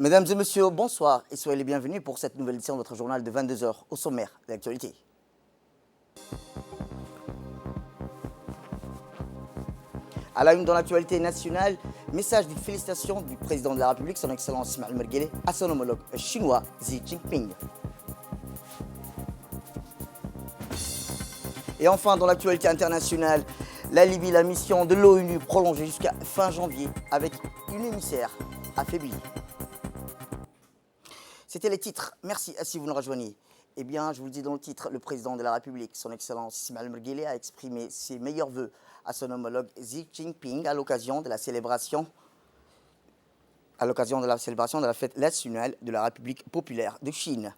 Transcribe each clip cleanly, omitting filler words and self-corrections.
Mesdames et messieurs, bonsoir et soyez les bienvenus pour cette nouvelle édition de votre journal de 22 heures au sommaire de l'actualité. À la une dans l'actualité nationale, message de félicitations du président de la République, son Excellence Ismaël Merguele, à son homologue chinois Xi Jinping. Et enfin, dans l'actualité internationale, la Libye, la mission de l'ONU prolongée jusqu'à fin janvier avec une émissaire affaiblie. C'était les titres. Merci si vous nous rejoignez. Eh bien, je vous le dis dans le titre, le président de la République, son Excellence Ismaël Merguele, a exprimé ses meilleurs vœux à son homologue Xi Jinping à l'occasion de la célébration de la fête nationale de la République populaire de Chine.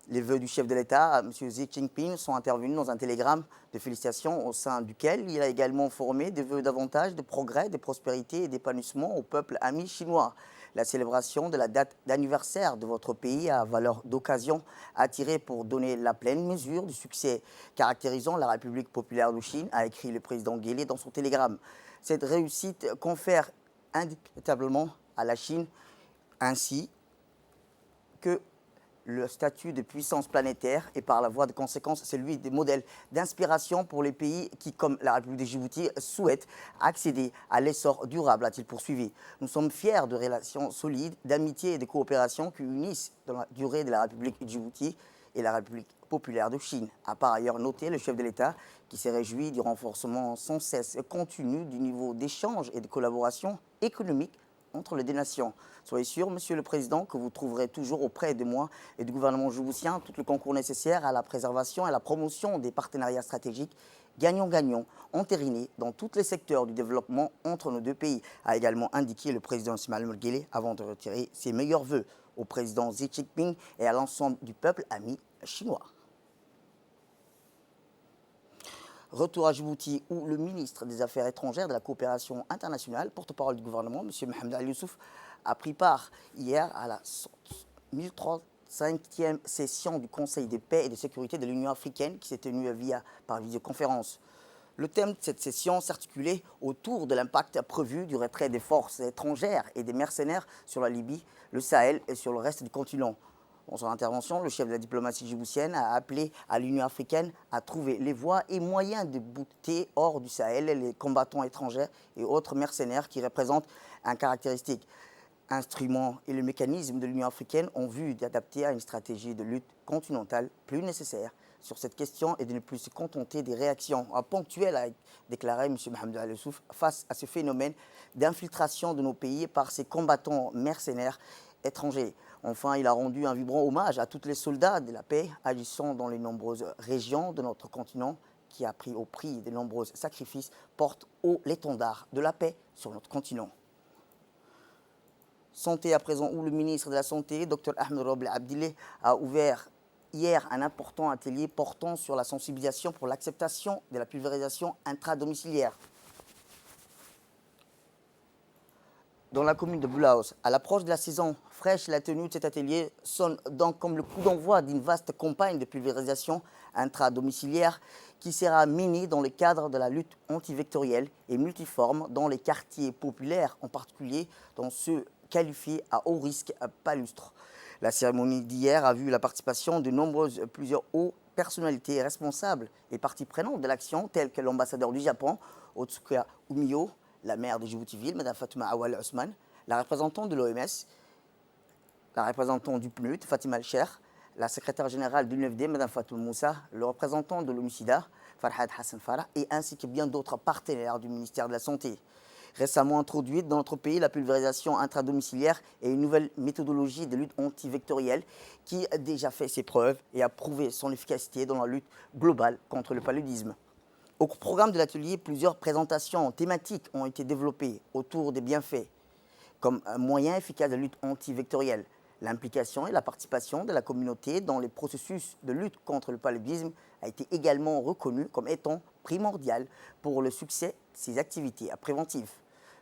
Les vœux du chef de l'État, M. Xi Jinping, sont intervenus dans un télégramme de félicitations au sein duquel il a également formé des vœux davantage de progrès, de prospérité et d'épanouissement au peuple ami chinois. La célébration de la date d'anniversaire de votre pays a valeur d'occasion attirée pour donner la pleine mesure du succès caractérisant la République populaire de Chine, a écrit le président Guélé dans son télégramme. Cette réussite confère indiscutablement à la Chine ainsi que le statut de puissance planétaire et par la voie de conséquence celui des modèles d'inspiration pour les pays qui, comme la République de Djibouti, souhaitent accéder à l'essor durable, a-t-il poursuivi. Nous sommes fiers de relations solides, d'amitié et de coopération qui unissent dans la durée de la République de Djibouti et la République populaire de Chine, a par ailleurs noté le chef de l'État qui s'est réjoui du renforcement sans cesse continu du niveau d'échange et de collaboration économique entre les deux nations. Soyez sûr, Monsieur le Président, que vous trouverez toujours auprès de moi et du gouvernement djiboutien tout le concours nécessaire à la préservation et à la promotion des partenariats stratégiques gagnant-gagnant, entérinés dans tous les secteurs du développement entre nos deux pays, a également indiqué le président Ismaël Merguele avant de retirer ses meilleurs vœux au président Xi Jinping et à l'ensemble du peuple ami chinois. Retour à Djibouti, où le ministre des Affaires étrangères de la coopération internationale, porte-parole du gouvernement, M. Mohamed Ali Youssouf, a pris part hier à la 1035e session du Conseil de paix et de sécurité de l'Union africaine qui s'est tenue par visioconférence. Le thème de cette session s'articulait autour de l'impact prévu du retrait des forces étrangères et des mercenaires sur la Libye, le Sahel et sur le reste du continent. Dans son intervention, le chef de la diplomatie djiboutienne a appelé à l'Union africaine à trouver les voies et moyens de bouter hors du Sahel les combattants étrangers et autres mercenaires qui représentent un caractéristique instrument et le mécanisme de l'Union africaine en vue d'adapter à une stratégie de lutte continentale plus nécessaire sur cette question et de ne plus se contenter des réactions ponctuelles, a déclaré M. Mohamed Ali Youssouf, face à ce phénomène d'infiltration de nos pays par ces combattants mercenaires étrangers. Enfin, il a rendu un vibrant hommage à tous les soldats de la paix agissant dans les nombreuses régions de notre continent qui, a pris au prix de nombreux sacrifices, portent haut l'étendard de la paix sur notre continent. Santé à présent, où le ministre de la Santé, Dr Ahmed Roble Abdillah, a ouvert hier un important atelier portant sur la sensibilisation pour l'acceptation de la pulvérisation intradomiciliaire. Dans la commune de Boulaos, à l'approche de la saison fraîche, la tenue de cet atelier sonne donc comme le coup d'envoi d'une vaste campagne de pulvérisation intradomiciliaire qui sera menée dans le cadre de la lutte antivectorielle et multiforme dans les quartiers populaires, en particulier dans ceux qualifiés à haut risque palustre. La cérémonie d'hier a vu la participation de plusieurs hauts personnalités responsables et parties prenantes de l'action, telles que l'ambassadeur du Japon, Otsuka Umiyo, la maire de Djibouti-Ville, Mme Fatouma Awal Ousmane, la représentante de l'OMS, la représentante du PNUD, Fatima Al-Cher, la secrétaire générale de l'UNFD, Mme Fatou Moussa, le représentant de l'OMICIDA, Farhad Hassan Farah, et ainsi que bien d'autres partenaires du ministère de la Santé. Récemment introduite dans notre pays, la pulvérisation intradomiciliaire est une nouvelle méthodologie de lutte antivectorielle qui a déjà fait ses preuves et a prouvé son efficacité dans la lutte globale contre le paludisme. Au programme de l'atelier, plusieurs présentations thématiques ont été développées autour des bienfaits comme un moyen efficace de lutte antivectorielle. L'implication et la participation de la communauté dans les processus de lutte contre le paludisme a été également reconnue comme étant primordiale pour le succès de ces activités préventives.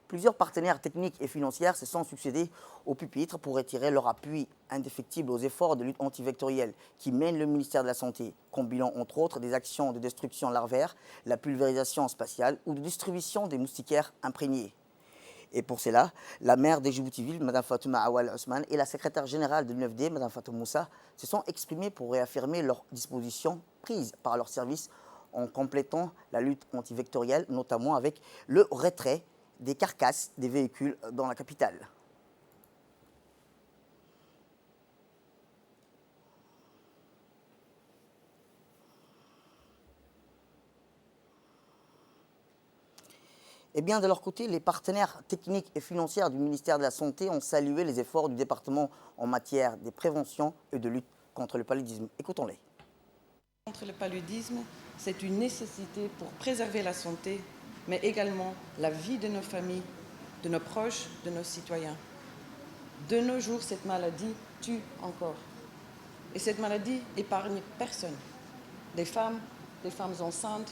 Plusieurs partenaires techniques et financiers se sont succédés au pupitre pour retirer leur appui indéfectible aux efforts de lutte antivectorielle qui mène le ministère de la Santé, combinant entre autres des actions de destruction larvaire, la pulvérisation spatiale ou de distribution des moustiquaires imprégnés. Et pour cela, la maire de Djibouti-Ville, Mme Fatouma Awal Ousmane, et la secrétaire générale de l'UNFD, Mme Fatou Moussa, se sont exprimées pour réaffirmer leurs dispositions prises par leur service en complétant la lutte antivectorielle, notamment avec le retrait des carcasses des véhicules dans la capitale. Eh bien, de leur côté, les partenaires techniques et financiers du ministère de la Santé ont salué les efforts du département en matière de prévention et de lutte contre le paludisme. Écoutons-les. Contre le paludisme, c'est une nécessité pour préserver la santé, mais également la vie de nos familles, de nos proches, de nos citoyens. De nos jours, cette maladie tue encore. Et cette maladie épargne personne. Des femmes enceintes,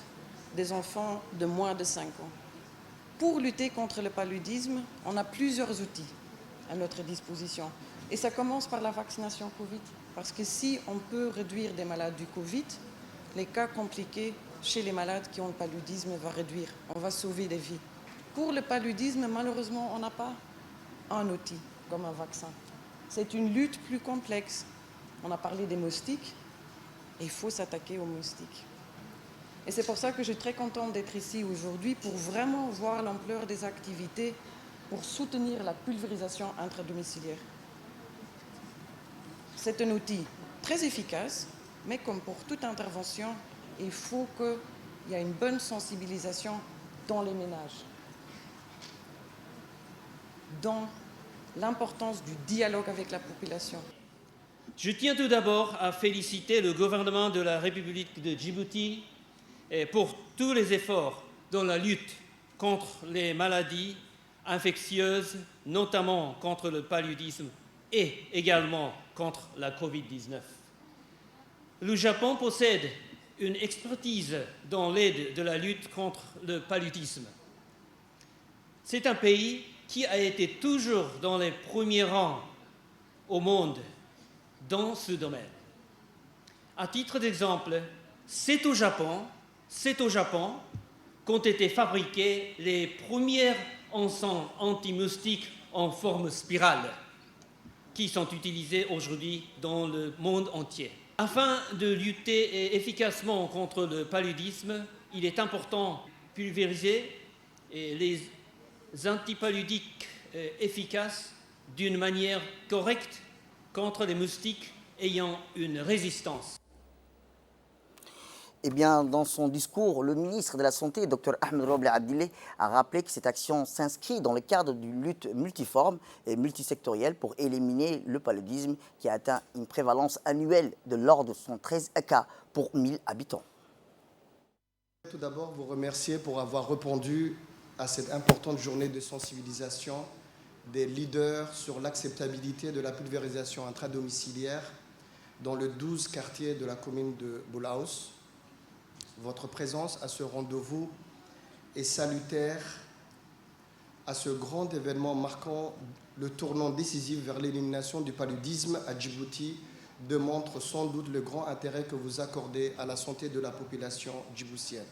des enfants de moins de 5 ans. Pour lutter contre le paludisme, on a plusieurs outils à notre disposition. Et ça commence par la vaccination Covid. Parce que si on peut réduire des malades du Covid, les cas compliqués chez les malades qui ont le paludisme va réduire. On va sauver des vies. Pour le paludisme, malheureusement, on n'a pas un outil comme un vaccin. C'est une lutte plus complexe. On a parlé des moustiques, et il faut s'attaquer aux moustiques. Et c'est pour ça que je suis très contente d'être ici aujourd'hui pour vraiment voir l'ampleur des activités pour soutenir la pulvérisation intradomiciliaire. C'est un outil très efficace, mais comme pour toute intervention, il faut qu'il y ait une bonne sensibilisation dans les ménages, dans l'importance du dialogue avec la population. Je tiens tout d'abord à féliciter le gouvernement de la République de Djibouti pour tous les efforts dans la lutte contre les maladies infectieuses, notamment contre le paludisme et également contre la Covid-19. Le Japon possède une expertise dans l'aide de la lutte contre le paludisme. C'est un pays qui a été toujours dans les premiers rangs au monde dans ce domaine. À titre d'exemple, c'est au Japon qu'ont été fabriqués les premiers encens anti-moustiques en forme spirale qui sont utilisés aujourd'hui dans le monde entier. Afin de lutter efficacement contre le paludisme, il est important de pulvériser les antipaludiques efficaces d'une manière correcte contre les moustiques ayant une résistance. Eh bien, dans son discours, le ministre de la Santé, Dr Ahmed Roble Abdillah, a rappelé que cette action s'inscrit dans le cadre d'une lutte multiforme et multisectorielle pour éliminer le paludisme qui a atteint une prévalence annuelle de l'ordre de 113 cas pour 1000 habitants. Tout d'abord, vous remercier pour avoir répondu à cette importante journée de sensibilisation des leaders sur l'acceptabilité de la pulvérisation intradomiciliaire dans les 12 quartiers de la commune de Boulaous. Votre présence à ce rendez-vous est salutaire à ce grand événement marquant le tournant décisif vers l'élimination du paludisme à Djibouti démontre sans doute le grand intérêt que vous accordez à la santé de la population djiboutienne.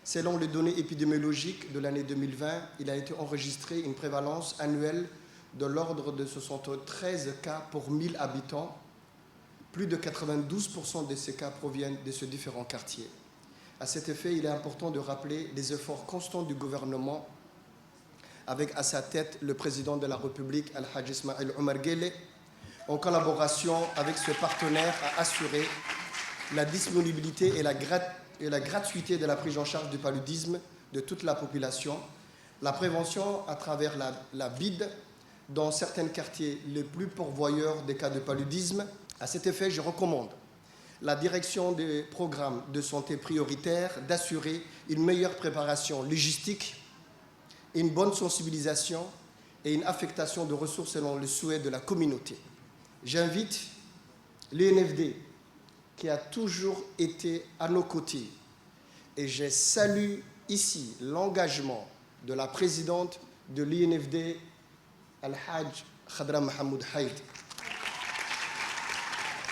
Selon les données épidémiologiques de l'année 2020, il a été enregistré une prévalence annuelle de l'ordre de 73 cas pour 1000 habitants. Plus de 92% de ces cas proviennent de ces différents quartiers. À cet effet, il est important de rappeler les efforts constants du gouvernement avec à sa tête le président de la République, Al-Hajj Ismail Omar Guelleh, en collaboration avec ce partenaire, a assuré la disponibilité et la gratuité de la prise en charge du paludisme de toute la population, la prévention à travers la BID dans certains quartiers les plus pourvoyeurs des cas de paludisme. À cet effet, je recommande la direction des programmes de santé prioritaires d'assurer une meilleure préparation logistique, une bonne sensibilisation et une affectation de ressources selon le souhait de la communauté. J'invite l'UNFD, qui a toujours été à nos côtés, et je salue ici l'engagement de la présidente de l'UNFD, Al-Hajj Khadra Mahamoud Haït.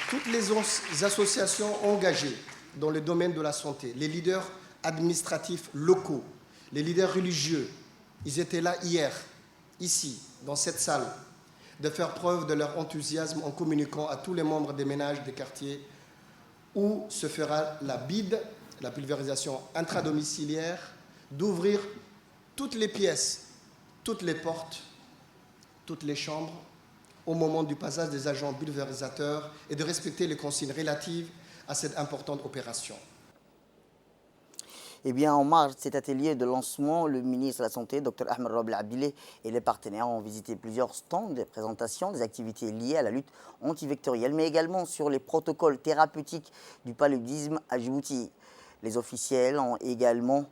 Toutes les associations engagées dans le domaine de la santé, les leaders administratifs locaux, les leaders religieux, ils étaient là hier ici, dans cette salle, de faire preuve de leur enthousiasme en communiquant à tous les membres des ménages des quartiers où se fera la BID, la pulvérisation intradomiciliaire, d'ouvrir toutes les pièces, toutes les portes, toutes les chambres au moment du passage des agents pulvérisateurs et de respecter les consignes relatives à cette importante opération. Eh bien, en marge de cet atelier de lancement, le ministre de la Santé, Dr Ahmed Rob Abdilé, et les partenaires ont visité plusieurs stands de présentation des activités liées à la lutte antivectorielle, mais également sur les protocoles thérapeutiques du paludisme à Djibouti. Les officiels ont également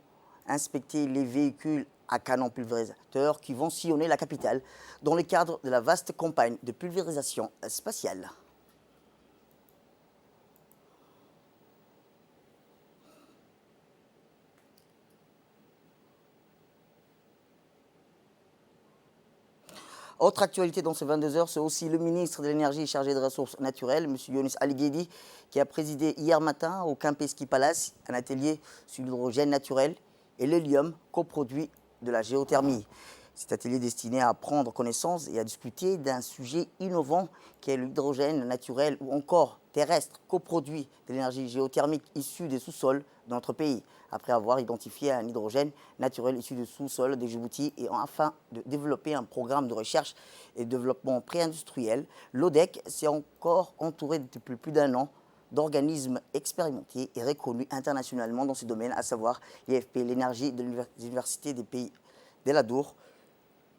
inspecté les véhicules à canon pulvérisateur qui vont sillonner la capitale dans le cadre de la vaste campagne de pulvérisation spatiale. Autre actualité dans ces 22 heures, c'est aussi le ministre de l'Énergie chargé des Ressources naturelles, M. Younis Ali Guedi, qui a présidé hier matin au Kempinski Palace un atelier sur l'hydrogène naturel et l'hélium coproduit de la géothermie. Cet atelier destiné à prendre connaissance et à discuter d'un sujet innovant qui est l'hydrogène naturel ou encore terrestre coproduit de l'énergie géothermique issue des sous-sols de notre pays, après avoir identifié un hydrogène naturel issu du sous-sol de Djibouti et afin de développer un programme de recherche et de développement pré-industriel. L'ODEC s'est encore entouré depuis plus d'un an d'organismes expérimentés et reconnus internationalement dans ce domaine, à savoir l'IFP, l'énergie de l'Université des pays d'El-Adour.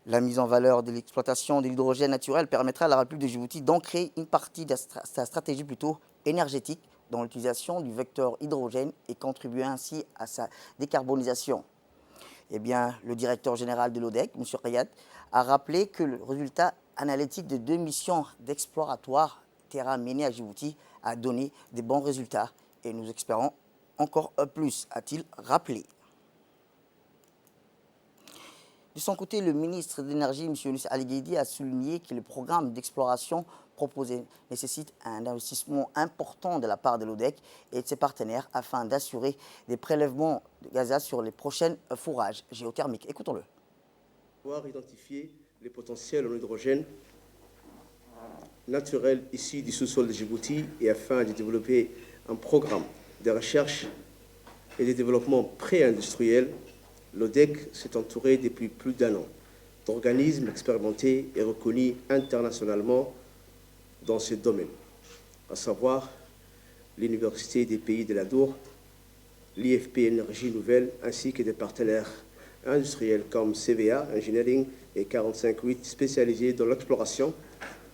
La mise en valeur de l'exploitation de l'hydrogène naturel permettra à la République de Djibouti d'ancrer une partie de sa stratégie plutôt énergétique dans l'utilisation du vecteur hydrogène et contribuer ainsi à sa décarbonisation. Eh bien, le directeur général de l'ODEC, M. Riyad, a rappelé que le résultat analytique de 2 missions d'exploratoire terrain menées à Djibouti a donné des bons résultats et nous espérons encore plus, a-t-il rappelé. De son côté, le ministre de l'Énergie, M. Younis Ali Guedi, a souligné que le programme d'exploration proposé nécessite un investissement important de la part de l'ODEC et de ses partenaires afin d'assurer des prélèvements de gaz sur les prochains fourrages géothermiques. Écoutons-le. Pouvoir identifier les potentiels en hydrogène naturel issus du sous-sol de Djibouti et afin de développer un programme de recherche et de développement pré-industriel, l'ODEC s'est entouré depuis plus d'un an d'organismes expérimentés et reconnus internationalement dans ce domaine, à savoir l'Université des pays d'El-Adour, l'IFP Énergie Nouvelle, ainsi que des partenaires industriels comme CVA Engineering et 45-8 spécialisés dans l'exploration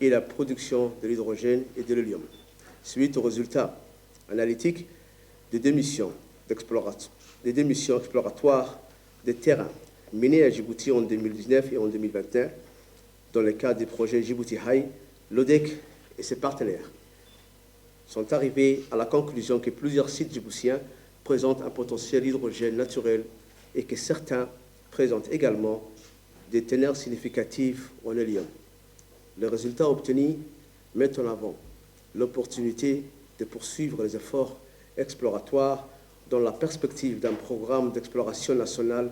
et la production de l'hydrogène et de l'hélium. Suite aux résultats analytiques des 2 missions exploratoires des terrains menés à Djibouti en 2019 et en 2021, dans le cadre du projet Djibouti High, l'ODEC et ses partenaires sont arrivés à la conclusion que plusieurs sites djiboutiens présentent un potentiel hydrogène naturel et que certains présentent également des teneurs significatives en hélium. Les résultats obtenus mettent en avant l'opportunité de poursuivre les efforts exploratoires dans la perspective d'un programme d'exploration nationale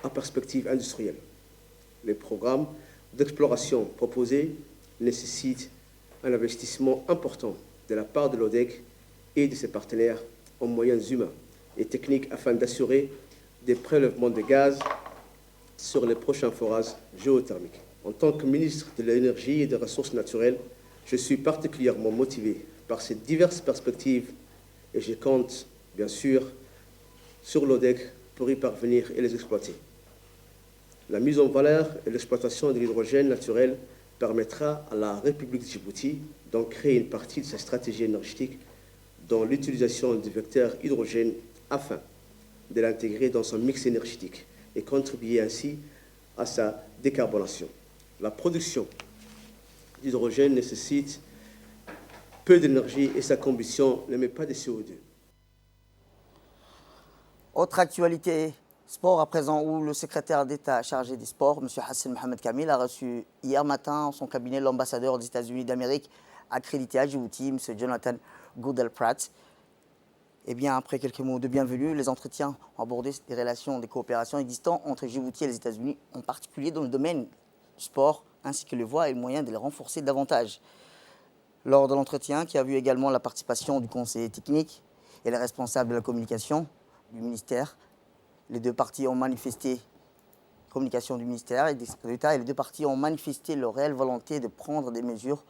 à perspective industrielle. Les programmes d'exploration proposés nécessitent un investissement important de la part de l'ODEC et de ses partenaires en moyens humains et techniques afin d'assurer des prélèvements de gaz sur les prochains forages géothermiques. En tant que ministre de l'Énergie et des Ressources naturelles, je suis particulièrement motivé par ces diverses perspectives et je compte bien sûr sur l'ODEC pour y parvenir et les exploiter. La mise en valeur et l'exploitation de l'hydrogène naturel permettra à la République de Djibouti d'ancrer une partie de sa stratégie énergétique dans l'utilisation du vecteur hydrogène afin de l'intégrer dans son mix énergétique et contribuer ainsi à sa décarbonation. La production d'hydrogène nécessite peu d'énergie et sa combustion n'émet pas de CO2. Autre actualité, sport à présent, où le secrétaire d'État chargé des sports, M. Hassan Mohamed Kamil, a reçu hier matin en son cabinet l'ambassadeur des États-Unis d'Amérique accrédité à Djibouti, M. Jonathan Goodell-Pratt. Eh bien, après quelques mots de bienvenue, les entretiens ont abordé des relations de coopération existantes entre Djibouti et les États-Unis, en particulier dans le domaine sport, ainsi que les voies et les moyens de les renforcer davantage. Lors de l'entretien, qui a vu également la participation du conseiller technique et les responsables de la communication du ministère, les deux parties ont manifesté communication du ministère et des secrétaires, et les deux parties ont manifesté leur réelle volonté de prendre des mesures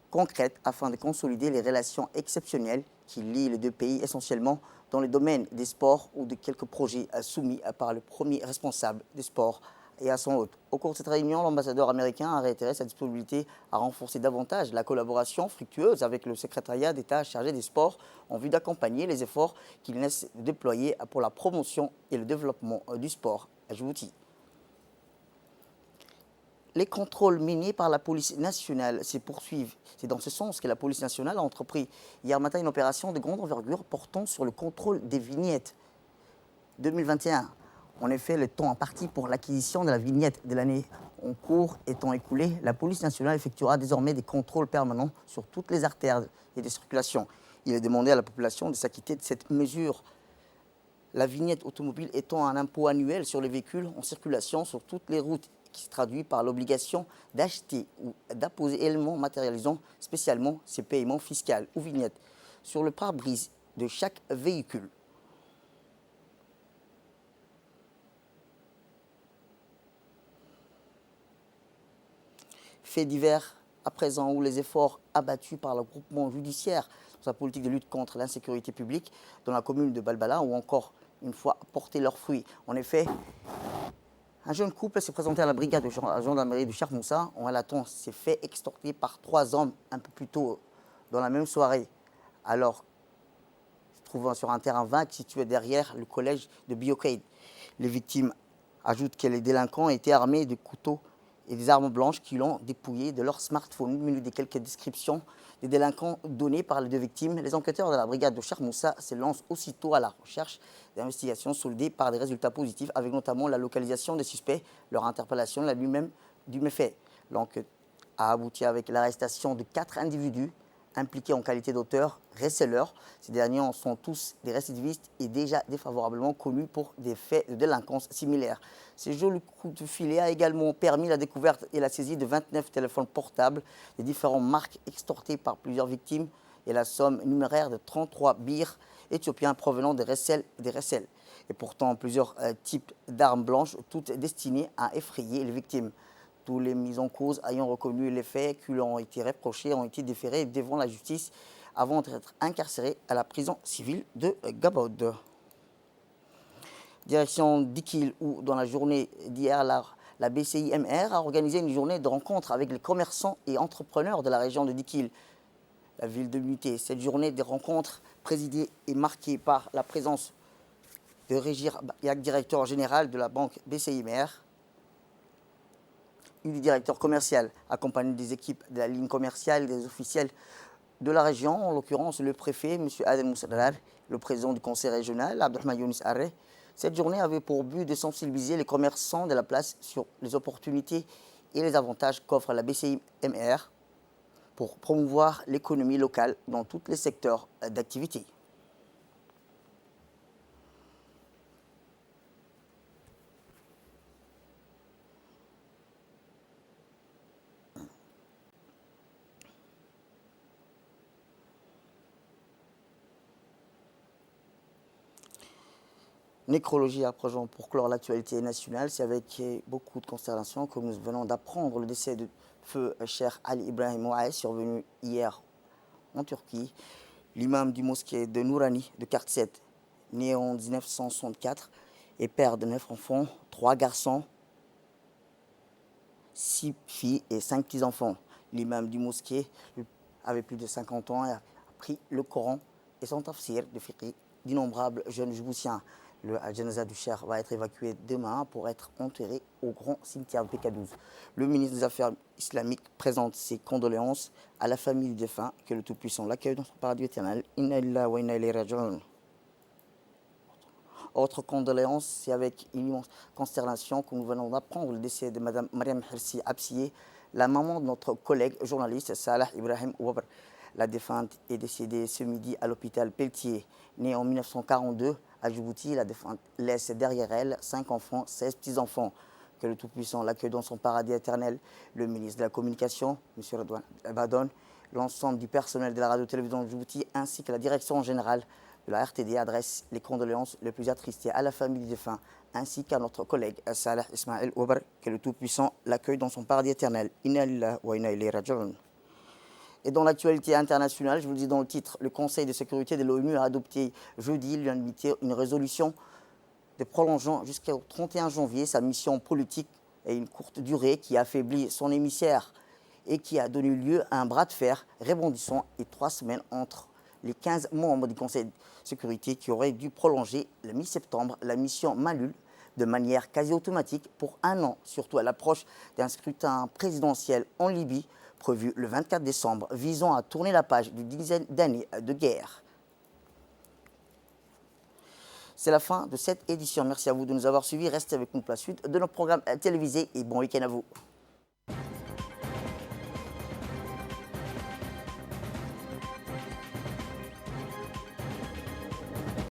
concrètes afin de consolider les relations exceptionnelles qui lient les deux pays, essentiellement dans le domaine des sports ou de quelques projets soumis par le premier responsable des sports et à son hôte. Au cours de cette réunion, l'ambassadeur américain a réitéré sa disponibilité à renforcer davantage la collaboration fructueuse avec le secrétariat d'État chargé des sports en vue d'accompagner les efforts qu'il laisse déployer pour la promotion et le développement du sport à Djibouti. Les contrôles menés par la police nationale se poursuivent. C'est dans ce sens que la police nationale a entrepris hier matin une opération de grande envergure portant sur le contrôle des vignettes 2021. En effet, le temps imparti pour l'acquisition de la vignette de l'année en cours étant écoulé, la police nationale effectuera désormais des contrôles permanents sur toutes les artères et des circulations. Il est demandé à la population de s'acquitter de cette mesure. La vignette automobile étant un impôt annuel sur les véhicules en circulation sur toutes les routes qui se traduit par l'obligation d'acheter ou d'apposer éléments matérialisant spécialement ces paiements fiscaux ou vignettes sur le pare-brise de chaque véhicule. Faits divers à présent où les efforts abattus par le groupement judiciaire dans sa politique de lutte contre l'insécurité publique dans la commune de Balbala ont encore une fois porté leurs fruits. En effet, un jeune couple s'est présenté à la brigade de gendarmerie de Cheikh Moussa en relatant ses faits extorqués par 3 hommes un peu plus tôt dans la même soirée, alors se trouvant sur un terrain vague situé derrière le collège de Biokaid. Les victimes ajoutent que les délinquants étaient armés de couteaux et des armes blanches qui l'ont dépouillé de leur smartphone. Minute des quelques descriptions des délinquants données par les deux victimes, les enquêteurs de la brigade de Cheikh Moussa se lancent aussitôt à la recherche d'investigations soldées par des résultats positifs, avec notamment la localisation des suspects, leur interpellation la nuit même du méfait. L'enquête a abouti avec l'arrestation de 4 individus impliqués en qualité d'auteurs, receleurs. Ces derniers en sont tous des récidivistes et déjà défavorablement connus pour des faits de délinquance similaires. Ce joli coup de filet a également permis la découverte et la saisie de 29 téléphones portables des différentes marques extortées par plusieurs victimes et la somme numéraire de 33 birs éthiopiens provenant des recels. Et pourtant plusieurs types d'armes blanches, toutes destinées à effrayer les victimes. Tous les mis en cause ayant reconnu les faits qui leur ont été reprochés ont été déférés devant la justice avant d'être incarcérés à la prison civile de Gabod. Direction d'Ikil, où dans la journée d'hier, la BCIMR a organisé une journée de rencontre avec les commerçants et entrepreneurs de la région de Dikil, la ville de l'unité. Cette journée de rencontre présidée et marquée par la présence de Régir Yak, directeur général de la banque BCIMR, du directeur commercial, accompagné des équipes de la ligne commerciale et des officiels de la région, en l'occurrence le préfet, M. Adel Moussadar, le président du conseil régional, Abdelrahman Younis Arre. Cette journée avait pour but de sensibiliser les commerçants de la place sur les opportunités et les avantages qu'offre la BCIMR pour promouvoir l'économie locale dans tous les secteurs d'activité. Nécrologie à présent pour clore l'actualité nationale. C'est avec beaucoup de consternation que nous venons d'apprendre le décès de feu Cheikh Ali Ibrahim Ouaï, survenu hier en Turquie. L'imam du mosquée de Nourani de Kartset, né en 1964 et père de 9 enfants, 3 garçons, 6 filles et 5 petits-enfants. L'imam du mosquée avait plus de 50 ans et a pris le Coran et son tafsir de fiqh d'innombrables jeunes djiboutiens. Le janaza du Cheikh va être évacué demain pour être enterré au grand cimetière de PK12. Le ministre des Affaires islamiques présente ses condoléances à la famille du défunt, que le Tout-Puissant l'accueille dans son paradis éternel. Inna lillahi wa inna ilayhi raji'un. Autre condoléance, c'est avec une immense consternation que nous venons d'apprendre le décès de Mme Mariam Hirsi Absiye, la maman de notre collègue journaliste Salah Ibrahim Ouabr. La défunte est décédée ce midi à l'hôpital Pelletier. Née en 1942 à Djibouti, la défunte laisse derrière elle 5 enfants, 16 petits-enfants. Que que le Tout-Puissant l'accueille dans son paradis éternel. Le ministre de la Communication, M. Redouane Badone, l'ensemble du personnel de la radio-télévision de Djibouti ainsi que la direction générale de la RTD adressent les condoléances les plus attristées à la famille du défunt ainsi qu'à notre collègue Salah Ismaël Oubar, que le Tout-Puissant l'accueille dans son paradis éternel. Inna lillahi wa inna ilayhi raji'un. Et dans l'actualité internationale, je vous le dis dans le titre, le Conseil de sécurité de l'ONU a adopté jeudi l'unanimité une résolution de prolongeant jusqu'au 31 janvier sa mission politique et une courte durée qui affaiblit son émissaire et qui a donné lieu à un bras de fer rebondissant et 3 semaines entre les 15 membres du Conseil de sécurité qui auraient dû prolonger le mi-septembre la mission Malul de manière quasi automatique pour 1 an, surtout à l'approche d'un scrutin présidentiel en Libye prévu le 24 décembre, visant à tourner la page d'une dizaine d'années de guerre. C'est la fin de cette édition. Merci à vous de nous avoir suivis. Restez avec nous pour la suite de nos programmes télévisés et bon week-end à vous.